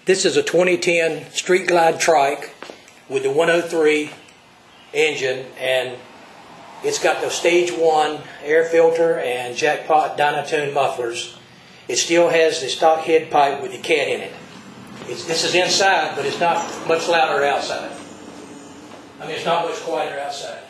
This is a 2010 Street Glide Trike with the 103 engine, and it's got the stage 1 air filter and jackpot dyna tune mufflers. It still has the stock head pipe with the cat in it. This is inside, but it's not much louder outside. I mean, it's not much quieter outside.